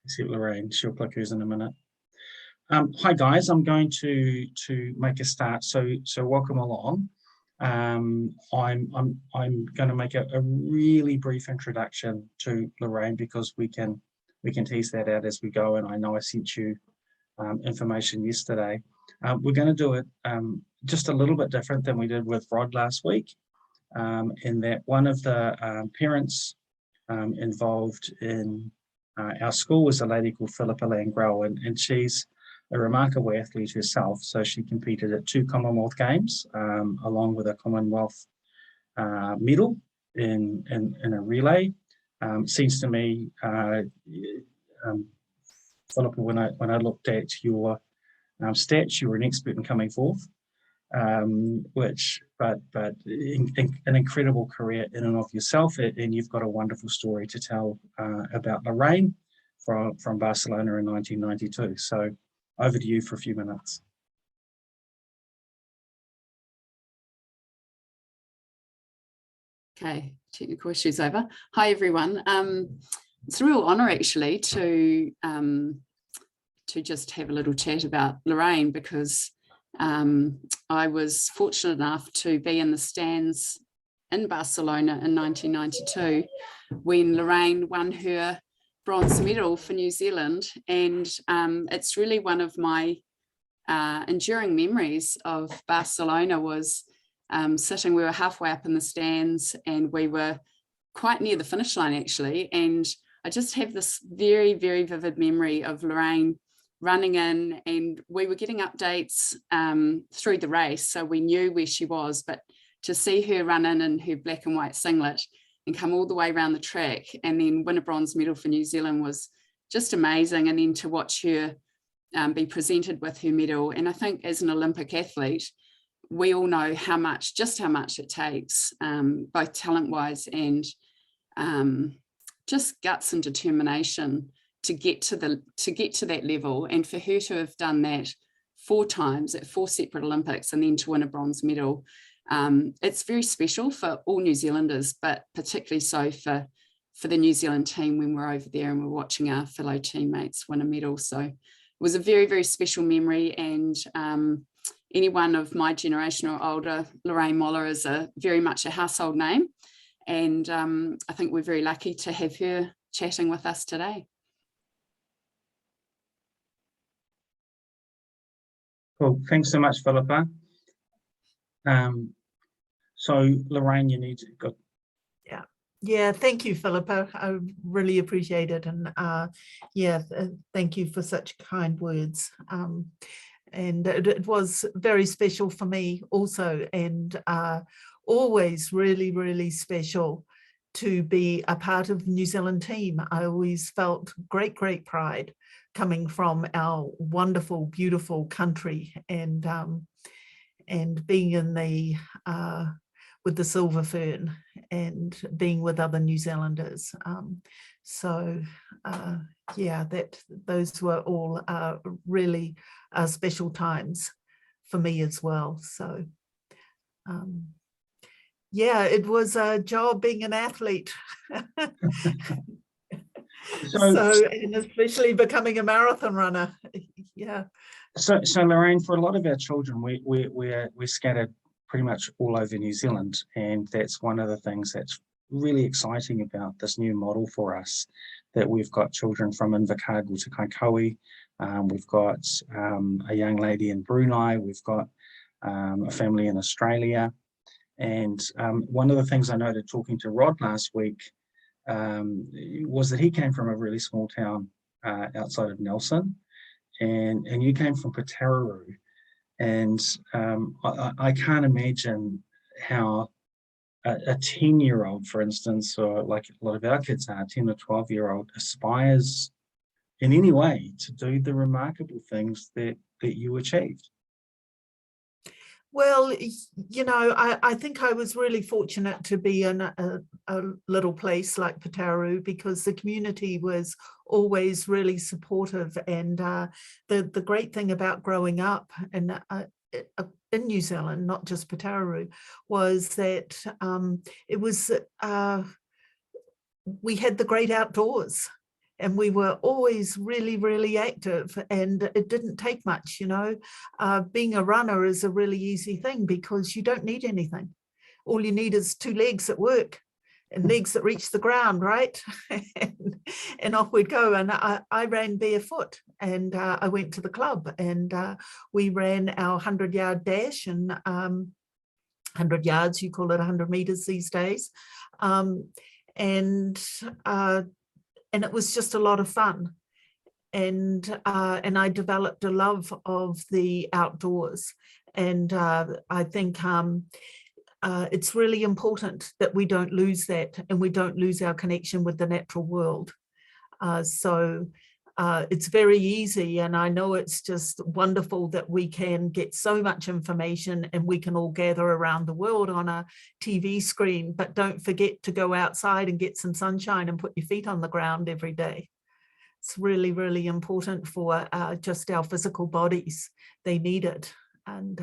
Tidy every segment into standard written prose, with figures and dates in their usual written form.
Except Lorraine, she'll click hers in a minute. Hi guys, I'm going to make a start. So welcome along. I'm going to make a really brief introduction to Lorraine because we can tease that out as we go. And I know I sent you information yesterday. We're going to do it just a little bit different than we did with Rod last week, in that one of the parents involved in our school was a lady called Philippa Langrell, and she's a remarkable athlete herself. So she competed at 2 Commonwealth Games, along with a Commonwealth medal in a relay. Seems to me, Philippa, when I looked at your stats, you were an expert in coming forth, but an incredible career in and of yourself, and you've got a wonderful story to tell about Lorraine from Barcelona in 1992. So over to you for a few minutes. Okay, technical issues over. Hi everyone. It's a real honour actually to just have a little chat about Lorraine, because I was fortunate enough to be in the stands in Barcelona in 1992 when Lorraine won her bronze medal for New Zealand, and it's really one of my enduring memories of Barcelona was sitting, we were halfway up in the stands and we were quite near the finish line actually, and I just have this very, very vivid memory of Lorraine running in, and we were getting updates through the race, so we knew where she was, but to see her run in her black and white singlet and come all the way around the track and then win a bronze medal for New Zealand was just amazing. And then to watch her be presented with her medal. And I think as an Olympic athlete, we all know just how much it takes, both talent-wise and just guts and determination to get to that level. And for her to have done that 4 times at 4 separate Olympics and then to win a bronze medal, it's very special for all New Zealanders, but particularly so for the New Zealand team when we're over there and we're watching our fellow teammates win a medal. So it was a very, very special memory, and anyone of my generation or older, Lorraine Moller is very much a household name, and I think we're very lucky to have her chatting with us today. Cool, thanks so much, Philippa. So Lorraine, you need to go. Yeah, thank you, Philippa. I really appreciate it, and thank you for such kind words. And it was very special for me also, and always really, really special to be a part of the New Zealand team. I always felt great pride coming from our wonderful, beautiful country, and being in the with the Silver Fern and being with other New Zealanders. Those were all really special times for me as well. So it was a job being an athlete. And especially becoming a marathon runner. So Lorraine, for a lot of our children, we're scattered pretty much all over New Zealand, and that's one of the things that's really exciting about this new model for us, that we've got children from Invercargill to Kaikoui, we've got a young lady in Brunei, we've got a family in Australia, and one of the things I noted talking to Rod last week was that he came from a really small town outside of Nelson, and you came from Pataruru. And I can't imagine how a 10-year-old, for instance, or like a lot of our kids are, 10 or 12-year-old, aspires in any way to do the remarkable things that you achieved. Well, I think I was really fortunate to be in a little place like Pataruru, because the community was always really supportive. And the great thing about growing up in New Zealand, not just Pataruru, was that we had the great outdoors. and we were always really, really active, and it didn't take much, you know. Being a runner is a really easy thing because you don't need anything. All you need is 2 legs that work and legs that reach the ground, right? and off we'd go. And I ran barefoot, and I went to the club, and we ran our 100-yard dash, and 100 yards, you call it 100 meters these days. And it was just a lot of fun. And I developed a love of the outdoors. And I think it's really important that we don't lose that, and we don't lose our connection with the natural world. So it's very easy, and I know it's just wonderful that we can get so much information and we can all gather around the world on a TV screen, but don't forget to go outside and get some sunshine and put your feet on the ground every day. It's really, really important for just our physical bodies. They need it. And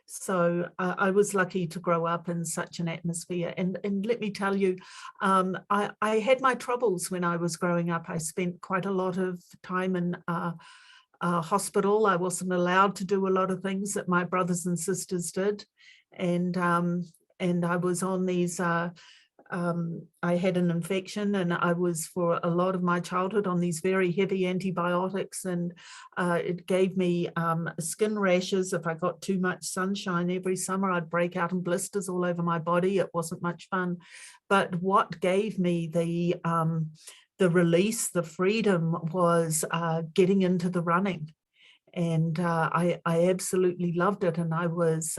so I was lucky to grow up in such an atmosphere. And let me tell you, I had my troubles when I was growing up. I spent quite a lot of time in hospital. I wasn't allowed to do a lot of things that my brothers and sisters did. And I was on these, I had an infection, and I was for a lot of my childhood on these very heavy antibiotics, and it gave me skin rashes. If I got too much sunshine every summer, I'd break out in blisters all over my body. It wasn't much fun. But what gave me the release, the freedom, was getting into the running. And I absolutely loved it, and I was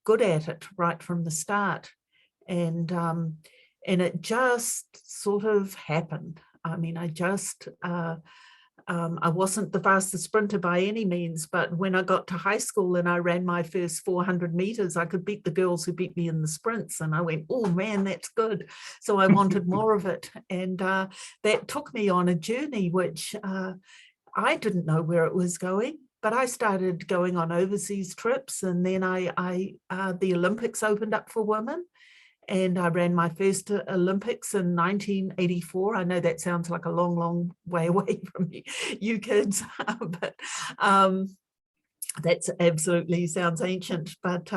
good at it right from the start. And it just sort of happened. I mean, I wasn't the fastest sprinter by any means, but when I got to high school and I ran my first 400 meters, I could beat the girls who beat me in the sprints. And I went, oh man, that's good. So I wanted more of it. And that took me on a journey, which I didn't know where it was going. But I started going on overseas trips, and then the Olympics opened up for women. And I ran my first Olympics in 1984. I know that sounds like a long, long way away from you kids, but that's absolutely sounds ancient. But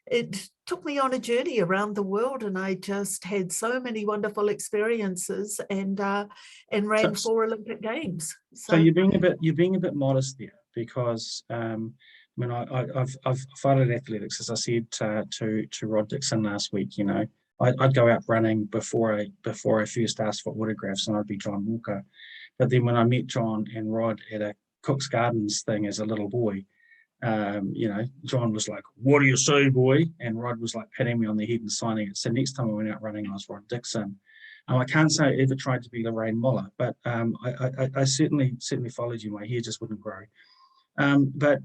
it took me on a journey around the world, and I just had so many wonderful experiences, and ran 4 Olympic Games. So you're being a bit modest there, because I mean, I've followed athletics, as I said to Rod Dixon last week. You know, I'd go out running before I first asked for autographs, and I'd be John Walker. But then when I met John and Rod at a Cook's Gardens thing as a little boy, you know, John was like, "What do you say, boy?" And Rod was like patting me on the head and signing it. So next time I went out running, I was Rod Dixon. I can't say I ever tried to be Lorraine Moller, but I certainly followed you. My hair just wouldn't grow. But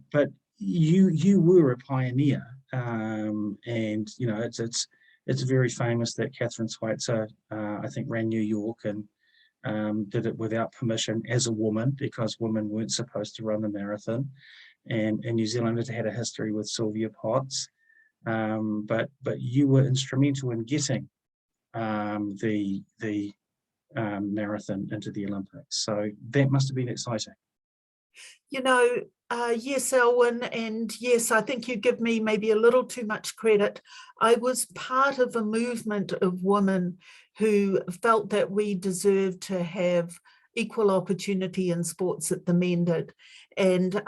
you were a pioneer, and you know, it's very famous that Catherine Schweitzer, I think, ran New York and did it without permission as a woman, because women weren't supposed to run the marathon, and New Zealand had a history with Sylvia Potts, but you were instrumental in getting the marathon into the Olympics. So that must have been exciting. You know, yes, Elwyn, and yes, I think you give me maybe a little too much credit. I was part of a movement of women who felt that we deserved to have equal opportunity in sports that the men did. And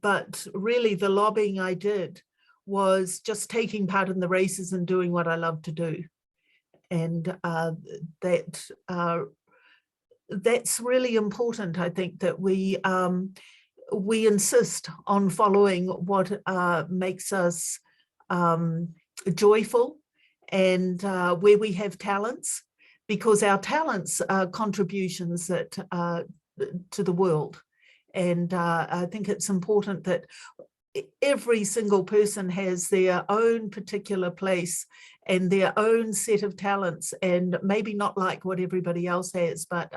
but really the lobbying I did was just taking part in the races and doing what I love to do. And that's really important. I think that we insist on following what makes us joyful, and where we have talents, because our talents are contributions that to the world. And I think it's important that every single person has their own particular place and their own set of talents, and maybe not like what everybody else has, but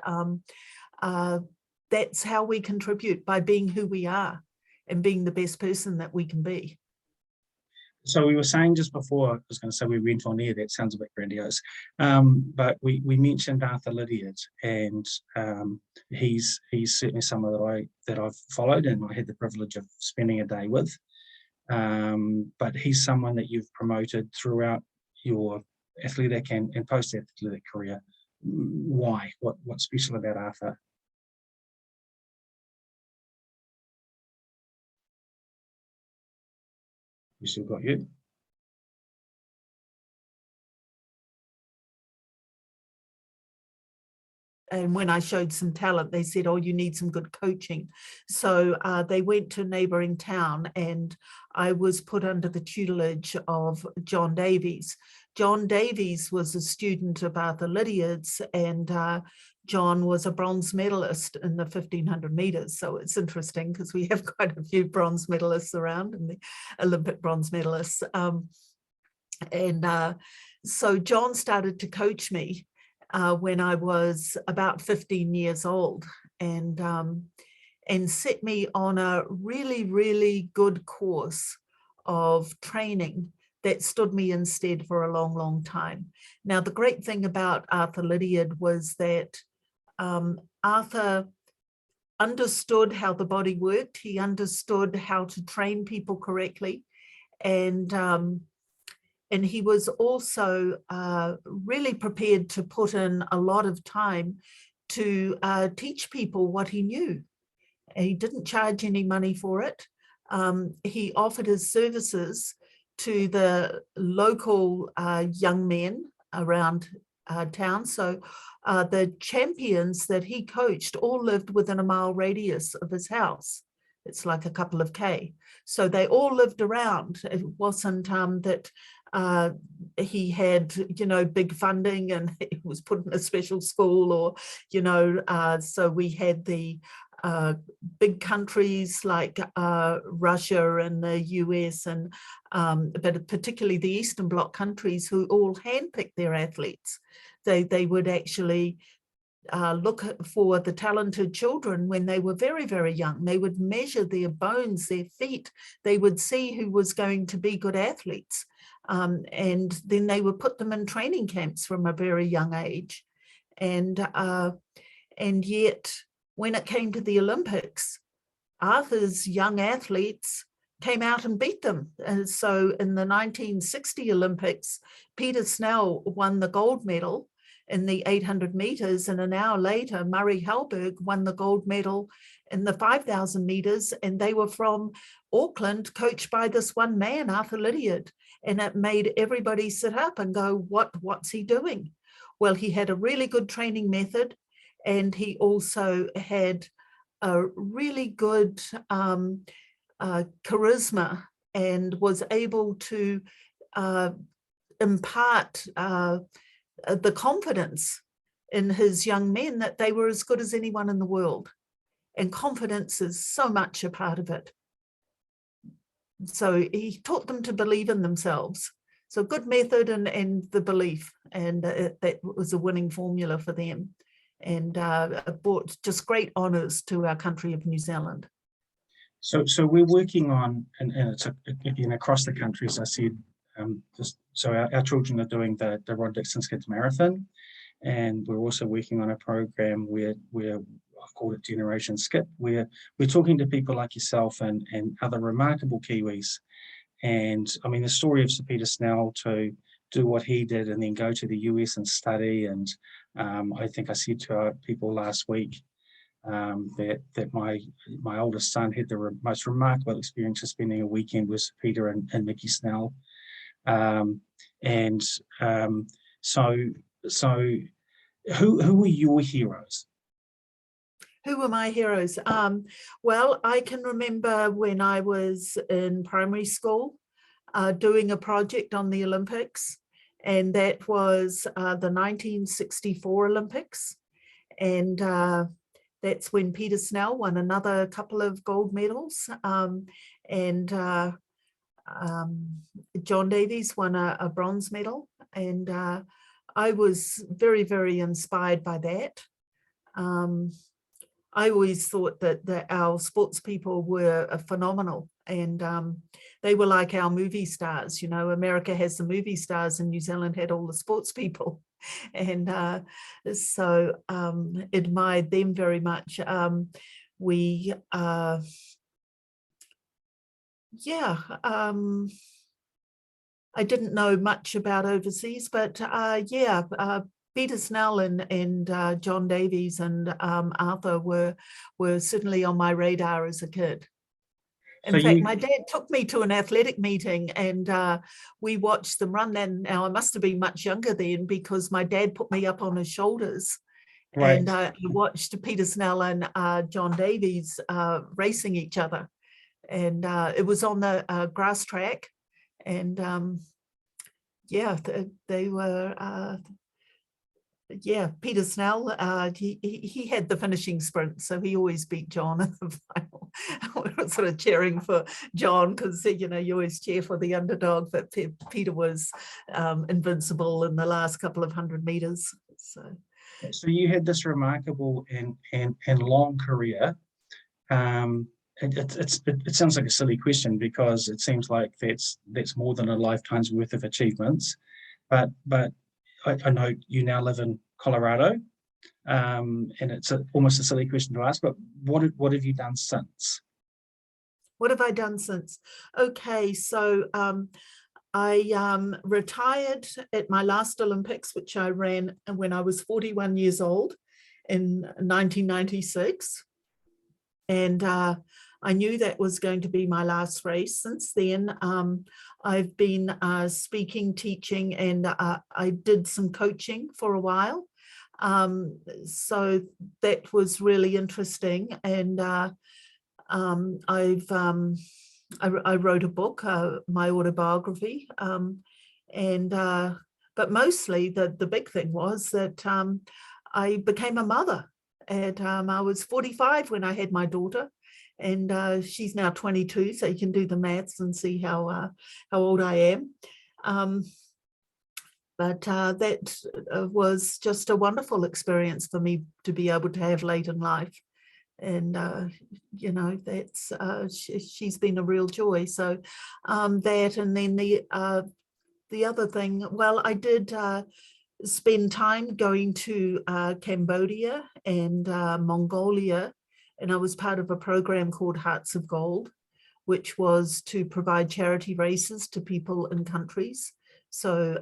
that's how we contribute, by being who we are and being the best person that we can be. So we were saying just before, I was going to say we went on air, that sounds a bit grandiose, but we mentioned Arthur Lydiard, and he's certainly someone that I've followed and I had the privilege of spending a day with. But he's someone that you've promoted throughout your athletic and post-athletic career. Why? What's special about Arthur? We still got you. And when I showed some talent, they said, oh, you need some good coaching. So they went to a neighboring town, and I was put under the tutelage of John Davies. John Davies was a student of Arthur Lydiard's, and John was a bronze medalist in the 1500 meters. So it's interesting because we have quite a few bronze medalists around, and the Olympic bronze medalists. So John started to coach me when I was about 15 years old, and set me on a really, really good course of training that stood me in stead for a long, long time. Now, the great thing about Arthur Lydiard was that Arthur understood how the body worked. He understood how to train people correctly. And he was also really prepared to put in a lot of time to teach people what he knew. He didn't charge any money for it. He offered his services to the local young men around town. So the champions that he coached all lived within a mile radius of his house. It's like a couple of K. So they all lived around. It wasn't that he had, big funding and he was put in a special school, or, so we had the big countries like Russia and the US, and but particularly the Eastern Bloc countries, who all handpicked their athletes. They would actually look for the talented children when they were very, very young. They would measure their bones, their feet. They would see who was going to be good athletes. And then they would put them in training camps from a very young age. And yet, when it came to the Olympics, Arthur's young athletes came out and beat them. And so in the 1960 Olympics, Peter Snell won the gold medal in the 800 meters, and an hour later, Murray Halberg won the gold medal in the 5,000 meters, and they were from Auckland, coached by this one man, Arthur Lydiard, and it made everybody sit up and go, what's he doing? Well, he had a really good training method, and he also had a really good charisma, and was able to impart the confidence in his young men that they were as good as anyone in the world. And confidence is so much a part of it. So he taught them to believe in themselves. So good method and the belief, and that was a winning formula for them, and brought just great honours to our country of New Zealand. So we're working on, and it's again across the country, as I said, so our children are doing the Rod Dixon Kids Marathon, and we're also working on a program where I've called it Generation Skip, where we're talking to people like yourself and other remarkable Kiwis. And I mean, the story of Sir Peter Snell to do what he did and then go to the US and study. And I think I said to our people last week that my oldest son had the most remarkable experience of spending a weekend with Sir Peter and Mickey Snell. So who were your heroes? Who were my heroes? Well, I can remember when I was in primary school doing a project on the Olympics, and that was the 1964 Olympics. And that's when Peter Snell won another couple of gold medals. And John Davies won a bronze medal. And I was very, very inspired by that. I always thought that our sports people were phenomenal, and they were like our movie stars. You know, America has the movie stars and New Zealand had all the sports people. And so admired them very much. I didn't know much about overseas, but Peter Snell and John Davies and Arthur were certainly on my radar as a kid. In fact, my dad took me to an athletic meeting and we watched them run. Then now I must have been much younger then because my dad put me up on his shoulders. Right. And I watched Peter Snell and John Davies racing each other. And it was on the grass track. And they were, Peter Snell, he had the finishing sprint, so he always beat John in the final. We were sort of cheering for John because, you know, you always cheer for the underdog, but Peter was invincible in the last couple of 100 meters. So you had this remarkable and long career. It sounds like a silly question because it seems like that's more than a lifetime's worth of achievements, but I know you now live in Colorado, and it's almost a silly question to ask, but what have you done since? What have I done since? Okay, so I retired at my last Olympics, which I ran when I was 41 years old in 1996. And I knew that was going to be my last race. Since then, I've been speaking, teaching, and I did some coaching for a while. So that was really interesting. And I wrote a book, my autobiography. But mostly the big thing was that I became a mother. And I was 45 when I had my daughter, and she's now 22, so you can do the maths and see how old I am. But that was just a wonderful experience for me to be able to have late in life. And, you know, that's she's been a real joy. So that, and then the other thing, well, I did spend time going to Cambodia and Mongolia, and I was part of a program called Hearts of Gold, which was to provide charity races to people in countries. So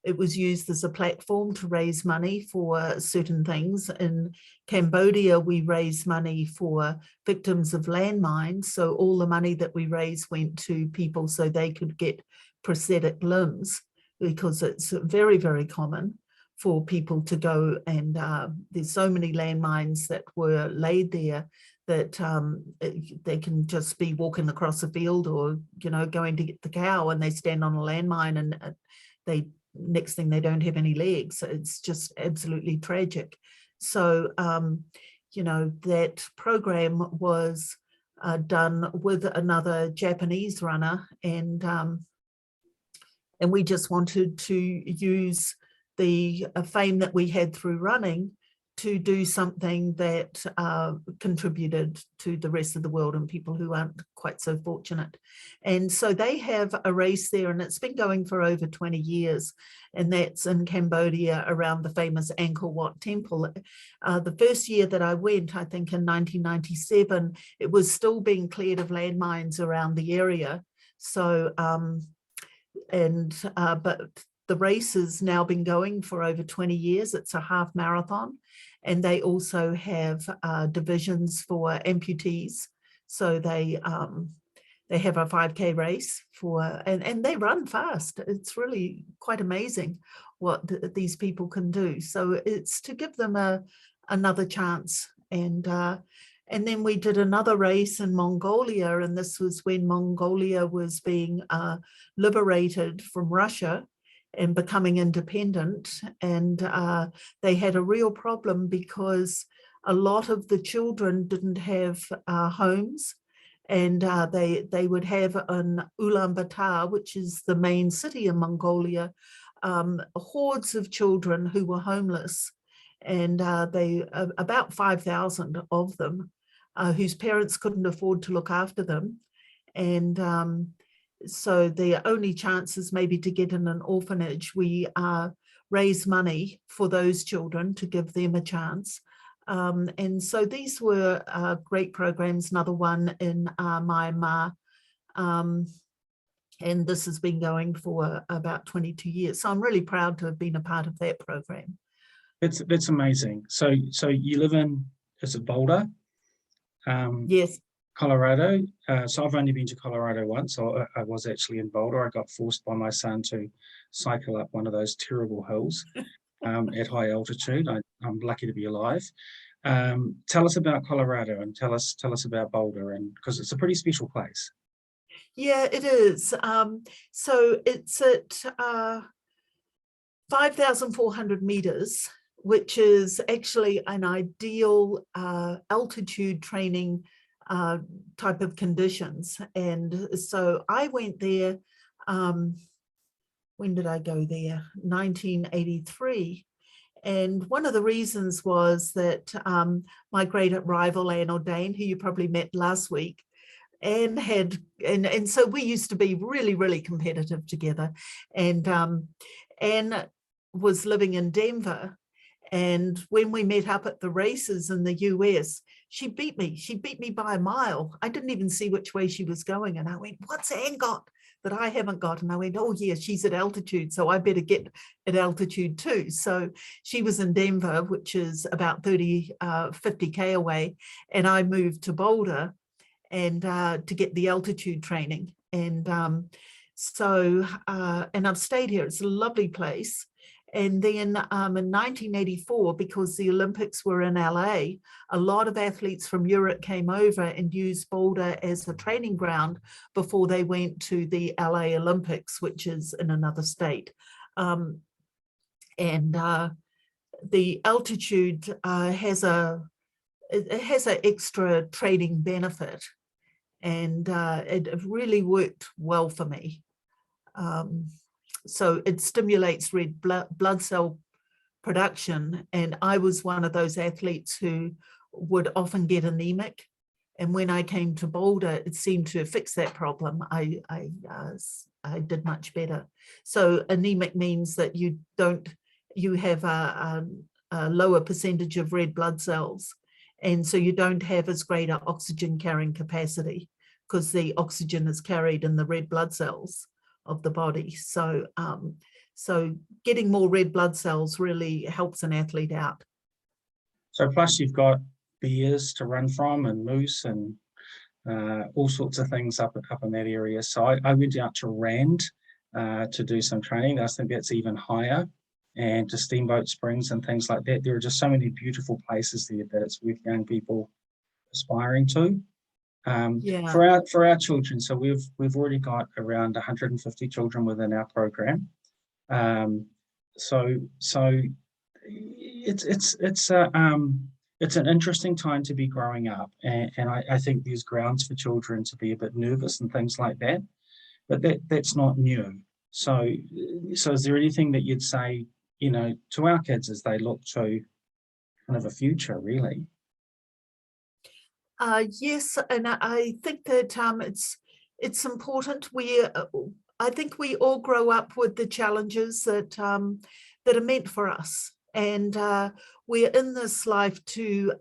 it was used as a platform to raise money for certain things. In Cambodia, we raised money for victims of landmines. So all the money that we raised went to people so they could get prosthetic limbs, because it's very, very common for people to go and there's so many landmines that were laid there that they can just be walking across a field or, you know, going to get the cow and they stand on a landmine and they next thing they don't have any legs. It's just absolutely tragic. So, you know, that program was done with another Japanese runner, and we just wanted to use the fame that we had through running to do something that contributed to the rest of the world and people who aren't quite so fortunate. And so they have a race there, and it's been going for over 20 years. And that's in Cambodia around the famous Angkor Wat temple. The first year that I went, I think in 1997, it was still being cleared of landmines around the area. So, but the race has now been going for over 20 years. It's a half marathon, and they also have divisions for amputees. So they have a 5K race and they run fast. It's really quite amazing what these people can do. So it's to give them another chance. And then we did another race in Mongolia, and this was when Mongolia was being liberated from Russia and becoming independent. And they had a real problem because a lot of the children didn't have homes, and they would have in Ulaanbaatar, which is the main city in Mongolia, hordes of children who were homeless, and about 5,000 of them, whose parents couldn't afford to look after them. And so their only chance is maybe to get in an orphanage. We raise money for those children to give them a chance. And so these were great programs. Another one in Myanmar. And this has been going for about 22 years. So I'm really proud to have been a part of that program. That's amazing. So you live in, is it Boulder? Yes. Colorado. So I've only been to Colorado once. So I was actually in Boulder. I got forced by my son to cycle up one of those terrible hills at high altitude. I'm lucky to be alive. Tell us about Colorado, and tell us about Boulder, and because it's a pretty special place. Yeah, it is. So it's at 5,400 meters, which is actually an ideal altitude training type of conditions. And so I went there, when did I go there? 1983. And one of the reasons was that my great rival, Anne O'Dane, who you probably met last week, and so we used to be really, really competitive together. And Anne was living in Denver. And when we met up at the races in the US, she beat me by a mile. I didn't even see which way she was going. And I went, what's Anne got that I haven't got? And I went, oh yeah, she's at altitude, so I better get at altitude too. So she was in Denver, which is about 50K away. And I moved to Boulder and to get the altitude training. And and I've stayed here. It's a lovely place. And then in 1984, because the Olympics were in LA, a lot of athletes from Europe came over and used Boulder as a training ground before they went to the LA Olympics, which is in another state. The altitude has an extra training benefit, and it really worked well for me. So it stimulates red blood cell production, and I was one of those athletes who would often get anemic. And when I came to Boulder, it seemed to fix that problem. I did much better. So anemic means that you have a lower percentage of red blood cells, and so you don't have as great an oxygen carrying capacity, because the oxygen is carried in the red blood cells of the body. So so getting more red blood cells really helps an athlete out. So plus you've got bears to run from, and moose, and all sorts of things up in that area. So I went out to Rand to do some training. I think that's even higher, and to Steamboat Springs and things like that. There are just so many beautiful places there that it's worth young people aspiring to. For our children, so we've already got around 150 children within our program. So it's an interesting time to be growing up, and I think there's grounds for children to be a bit nervous and things like that, but that's not new. So is there anything that you'd say, to our kids as they look to kind of a future, really? Yes, and I think that it's important. I think we all grow up with the challenges that are meant for us, and we're in this life to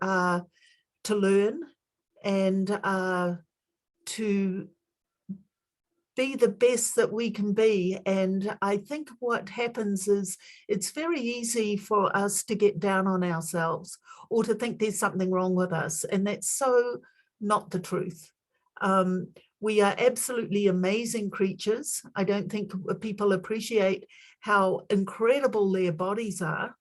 learn and to be the best that we can be. And I think what happens is it's very easy for us to get down on ourselves or to think there's something wrong with us. And that's so not the truth. We are absolutely amazing creatures. I don't think people appreciate how incredible their bodies are.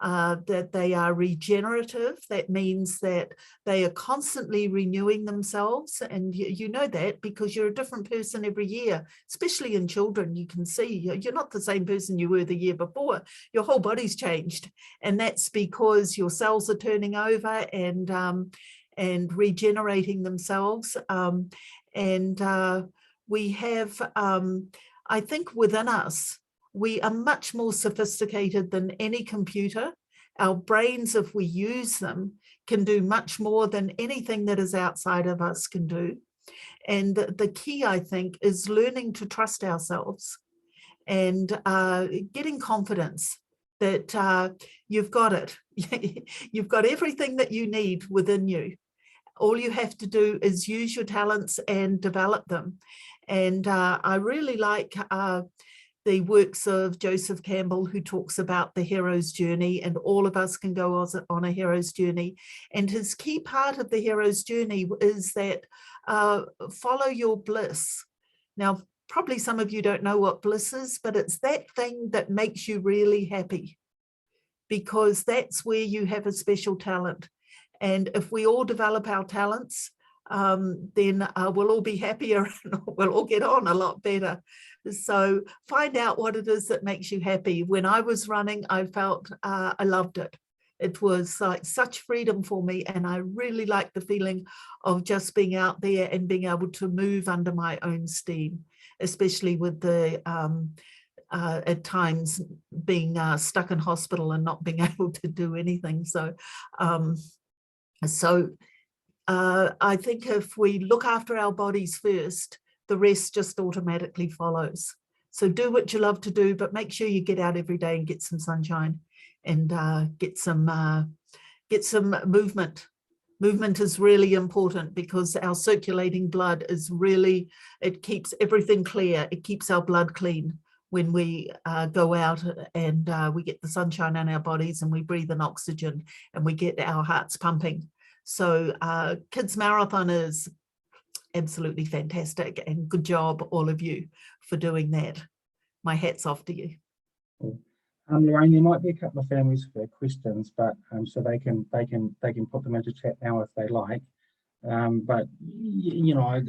That they are regenerative. That means that they are constantly renewing themselves. And you know that because you're a different person every year, especially in children. You can see you're not the same person you were the year before. Your whole body's changed. And that's because your cells are turning over and regenerating themselves. We have, I think within us, we are much more sophisticated than any computer. Our brains, if we use them, can do much more than anything that is outside of us can do. And the key, I think, is learning to trust ourselves and getting confidence that you've got it. You've got everything that you need within you. All you have to do is use your talents and develop them. And I really like the works of Joseph Campbell, who talks about the hero's journey, and all of us can go on a hero's journey. And his key part of the hero's journey is that follow your bliss. Now, probably some of you don't know what bliss is, but it's that thing that makes you really happy, because that's where you have a special talent. And if we all develop our talents, then we'll all be happier and we'll all get on a lot better. So find out what it is that makes you happy. When I was running, I felt I loved it. It was like such freedom for me. And I really liked the feeling of just being out there and being able to move under my own steam, especially with the at times being stuck in hospital and not being able to do anything. So I think if we look after our bodies first, the rest just automatically follows. So do what you love to do, but make sure you get out every day and get some sunshine and get some movement. Movement is really important, because our circulating blood is really, it keeps everything clear. It keeps our blood clean when we go out and we get the sunshine on our bodies and we breathe in oxygen and we get our hearts pumping. So Kids Marathon is absolutely fantastic, and good job all of you for doing that. My hat's off to you. Lorraine, there might be a couple of families for questions, but so they can put them into chat now if they like. But you know,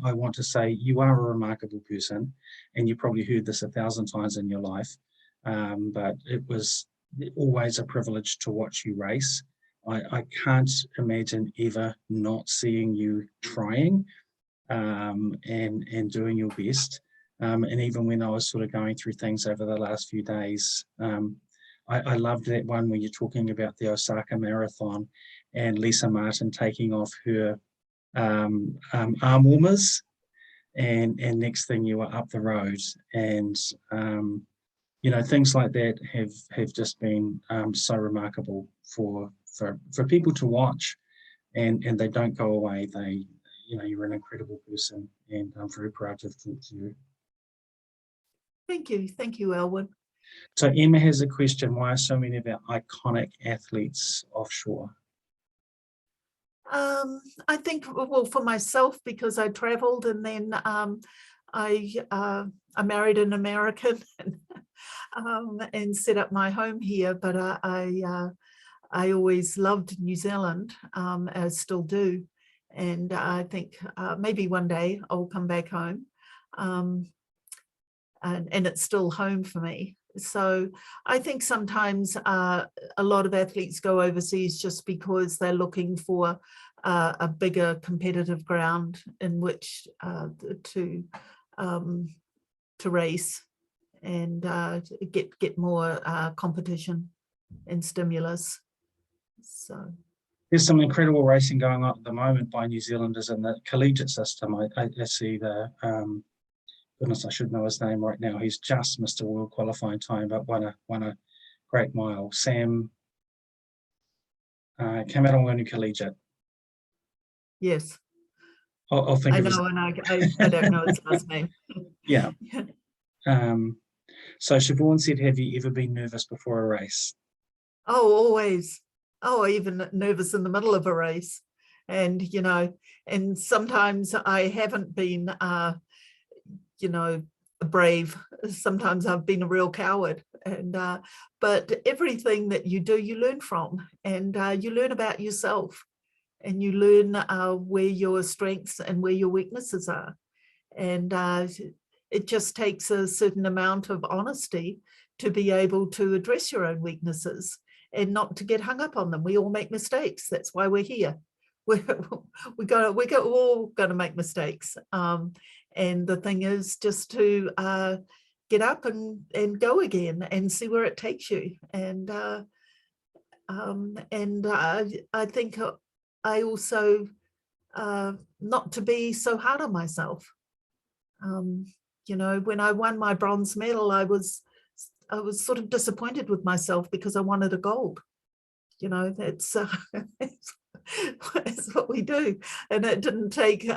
I want to say you are a remarkable person, and you probably heard this 1,000 times in your life. But it was always a privilege to watch you race. I can't imagine ever not seeing you trying and doing your best. And even when I was sort of going through things over the last few days, I loved that one where you're talking about the Osaka Marathon and Lisa Martin taking off her arm warmers, and next thing you were up the road. And you know, things like that have just been so remarkable for people to watch, and they don't go away. They, you know, you're an incredible person, and I'm very proud to talk to you. Thank you, Elwyn. So Emma has a question: why are so many of our iconic athletes offshore? I think, well, for myself, because I traveled, and then I married an American and set up my home here. But I always loved New Zealand, I still do, and I think maybe one day I'll come back home, and it's still home for me. So I think sometimes a lot of athletes go overseas just because they're looking for a bigger competitive ground in which to race and get more competition and stimulus. So there's some incredible racing going on at the moment by New Zealanders in the collegiate system. I see the goodness, I should know his name right now. He's just Mr. World qualifying time, but won a great mile. Sam Cameron Collegiate. Yes. I'll think of his name. And I don't know his last name. Yeah. So Siobhan said, have you ever been nervous before a race? Oh, always. Oh, even nervous in the middle of a race. And, you know, and sometimes I haven't been you know, brave. Sometimes I've been a real coward, and but everything that you do, you learn from, and you learn about yourself, and you learn where your strengths and where your weaknesses are, and it just takes a certain amount of honesty to be able to address your own weaknesses and not to get hung up on them. We all make mistakes. That's why we're here. We're all going to make mistakes. And the thing is just to get up and go again and see where it takes you. And I think I also not to be so hard on myself. You know, when I won my bronze medal, I was sort of disappointed with myself because I wanted a gold. You know, that's that's what we do. And it didn't take,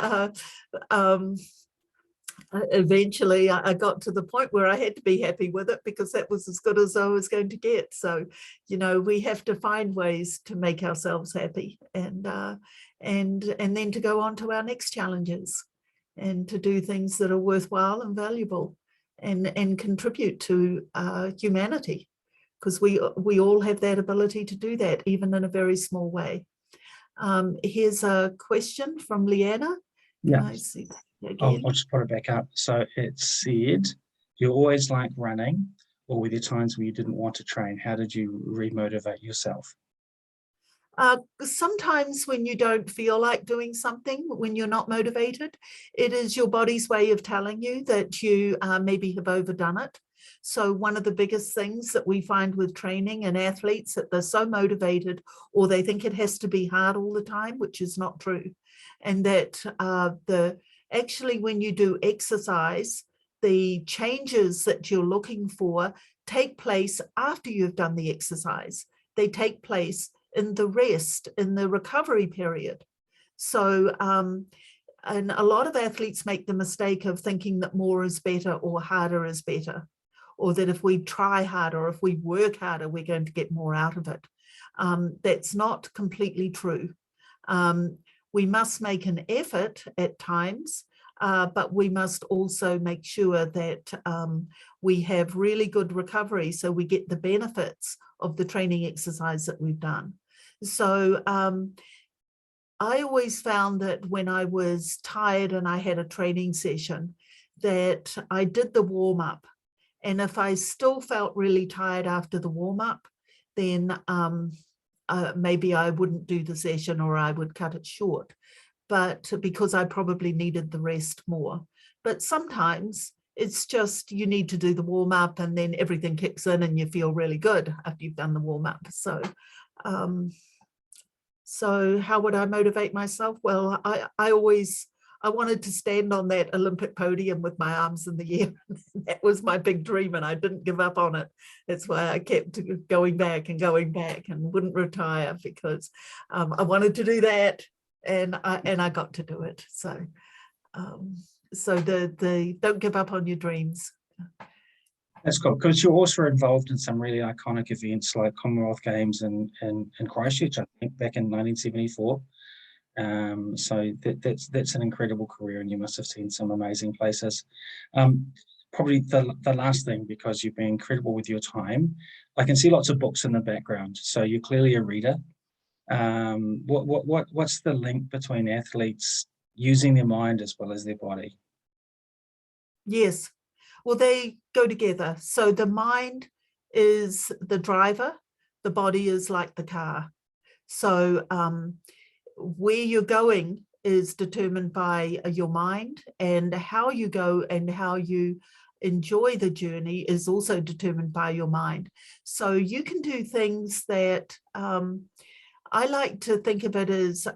eventually I got to the point where I had to be happy with it because that was as good as I was going to get. So, you know, we have to find ways to make ourselves happy and then to go on to our next challenges and to do things that are worthwhile and valuable and contribute to humanity, because we all have that ability to do that, even in a very small way. Here's a question from Leanna. Yeah. Can I see that again? I'll just put it back up. So it said, you always like running, or were there times where you didn't want to train? How did you remotivate yourself? Sometimes when you don't feel like doing something, when you're not motivated, it is your body's way of telling you that you maybe have overdone it. So one of the biggest things that we find with training and athletes, that they're so motivated, or they think it has to be hard all the time, which is not true. And that actually when you do exercise, the changes that you're looking for take place after you've done the exercise. They take place in the rest, in the recovery period. So, and a lot of athletes make the mistake of thinking that more is better or harder is better, or that if we try harder or if we work harder, we're going to get more out of it. That's not completely true. We must make an effort at times, but we must also make sure that we have really good recovery so we get the benefits of the training exercise that we've done. So I always found that when I was tired and I had a training session, that I did the warm-up. And if I still felt really tired after the warm-up, then maybe I wouldn't do the session, or I would cut it short, but because I probably needed the rest more. But sometimes it's just you need to do the warm-up and then everything kicks in and you feel really good after you've done the warm-up. So how would I motivate myself? Well, I wanted to stand on that Olympic podium with my arms in the air. That was my big dream, and I didn't give up on it. That's why I kept going back and wouldn't retire, because I wanted to do that, and I got to do it. So the don't give up on your dreams. That's cool, because you're also involved in some really iconic events like Commonwealth Games in Christchurch, I think, back in 1974. So that's an incredible career, and you must have seen some amazing places. Probably the last thing, because you've been incredible with your time, I can see lots of books in the background, so you're clearly a reader. What's the link between athletes using their mind as well as their body? Yes, well, they go together. So the mind is the driver, the body is like the car. So where you're going is determined by your mind, and how you go and how you enjoy the journey is also determined by your mind. So you can do things that I like to think of it as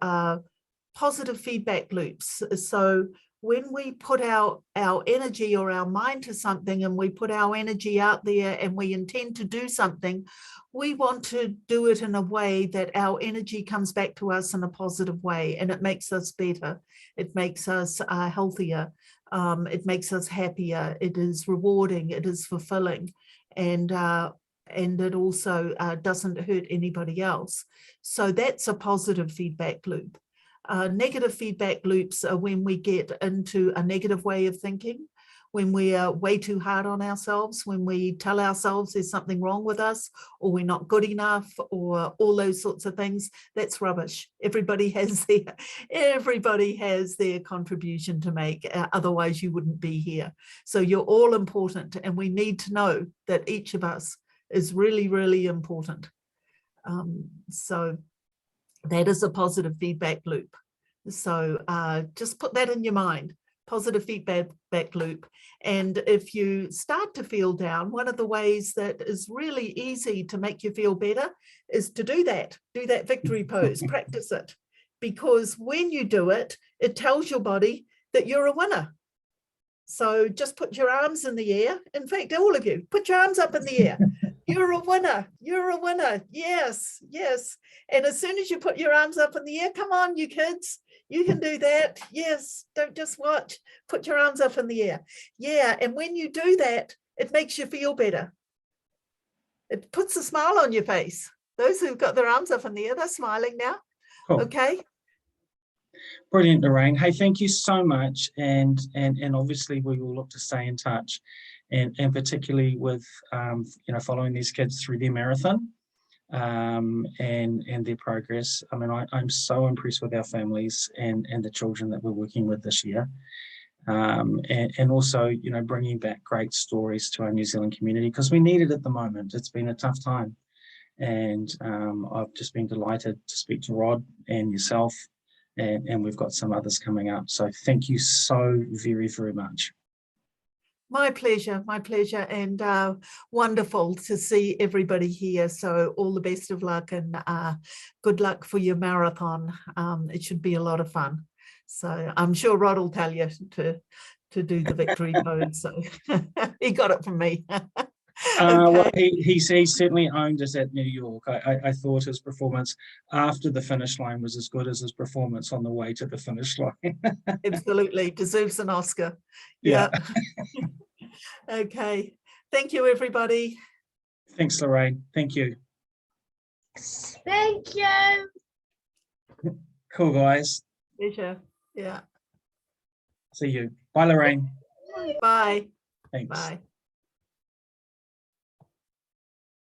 positive feedback loops. So when we put our energy or our mind to something, and we put our energy out there and we intend to do something, we want to do it in a way that our energy comes back to us in a positive way, and it makes us better. It makes us healthier. It makes us happier. It is rewarding. It is fulfilling. And it also doesn't hurt anybody else. So that's a positive feedback loop. Negative feedback loops are when we get into a negative way of thinking, when we are way too hard on ourselves, when we tell ourselves there's something wrong with us, or we're not good enough, or all those sorts of things. That's rubbish. Everybody has their contribution to make, otherwise you wouldn't be here. So you're all important, and we need to know that each of us is really, really important. So that is a positive feedback loop. So just put that in your mind, positive feedback loop. And if you start to feel down, one of the ways that is really easy to make you feel better is to do that victory pose, practice it. because when you do it, it tells your body that you're a winner. So just put your arms in the air. In fact, all of you, put your arms up in the air. You're a winner. You're a winner. Yes, yes. And as soon as you put your arms up in the air, come on, you kids, you can do that. Yes, don't just watch. Put your arms up in the air. Yeah, and when you do that, it makes you feel better. It puts a smile on your face. Those who've got their arms up in the air, they're smiling now. Cool. Okay. Brilliant, Lorraine. Hey, thank you so much. And obviously we will look to stay in touch, and particularly with, following these kids through their marathon and their progress. I mean, I'm so impressed with our families and the children that we're working with this year. And also, bringing back great stories to our New Zealand community, because we need it at the moment. It's been a tough time. And I've just been delighted to speak to Rod and yourself, and we've got some others coming up. So thank you so very, very much. My pleasure, and wonderful to see everybody here. So all the best of luck, and good luck for your marathon. It should be a lot of fun. So I'm sure Rod will tell you to do the victory pose. So he got it from me. Well, he certainly owned it at New York. I thought his performance after the finish line was as good as his performance on the way to the finish line. Absolutely, deserves an Oscar. Yeah. Okay, thank you, everybody. Thanks, Lorraine. Thank you. Thank you. Cool, guys. Pleasure. Yeah. See you. Bye, Lorraine. Bye. Thanks. Bye.